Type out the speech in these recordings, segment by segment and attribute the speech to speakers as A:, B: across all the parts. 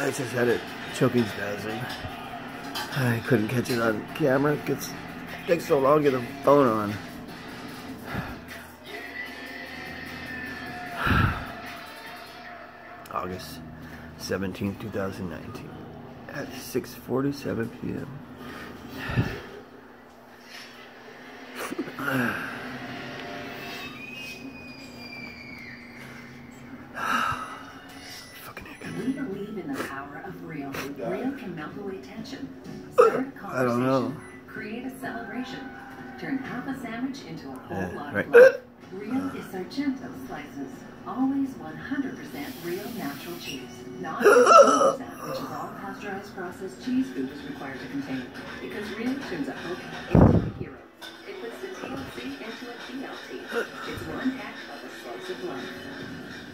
A: I just had a choking spasm. I couldn't catch it on camera. It takes so long to get the phone on. August 17th, 2019 at 6:47 p.m.
B: We believe in the power of real. Real can melt away tension. Start a conversation.
A: I don't know.
B: Create a celebration. Turn half a sandwich into a whole lot
A: right.
B: of love. Real is Sargento slices. Always 100% real natural cheese. Not 50%, which is all pasteurized processed cheese food is required to contain. Because Real turns a hope into a hero. It puts the TLC into a BLT. It's one heck of a slice of life.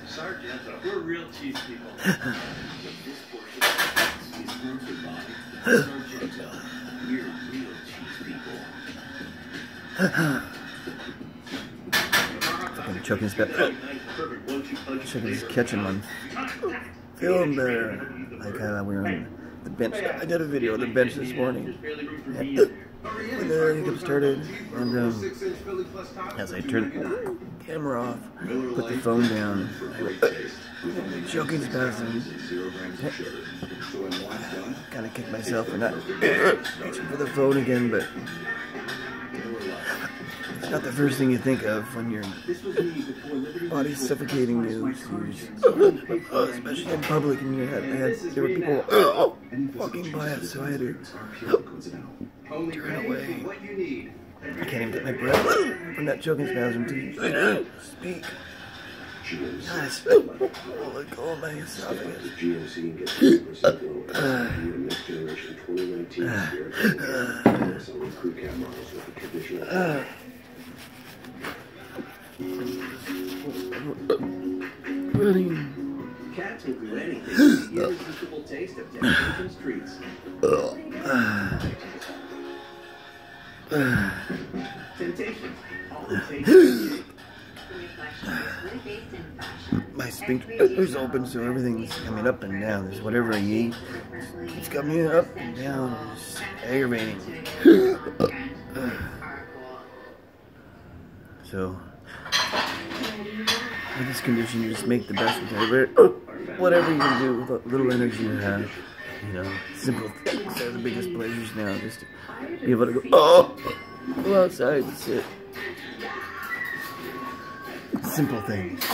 C: Sargento, we're real cheese people. This portion is sponsored by Sargento. We're real cheese people.
A: Fucking choking spasm. Chicken's catching one. Feeling better. We were on the bench. I did a video on the bench this morning. And the hiccup started, and as I turned the camera off, put the phone down, choking spasm. Kind of kicked myself for not reaching for the phone again, but it's not the first thing you think of when your body's suffocating you, especially in public. And there were people walking by us, so I had to turn away. I can't even get my breath from that choking spasm to speak. Guys, let go of my esophagus.
D: Cats will do anything for the irresistible taste of Temptations treats. Temptations, all the taste.
A: My sphincter's open, so everything's coming up and down. There's whatever I eat, it's coming up and down. It's aggravating. So, with this condition, you just make the best of whatever you can do with the little energy you have. You know, simple things are the biggest pleasures now. Just to be able to go outside and sit. Simple things.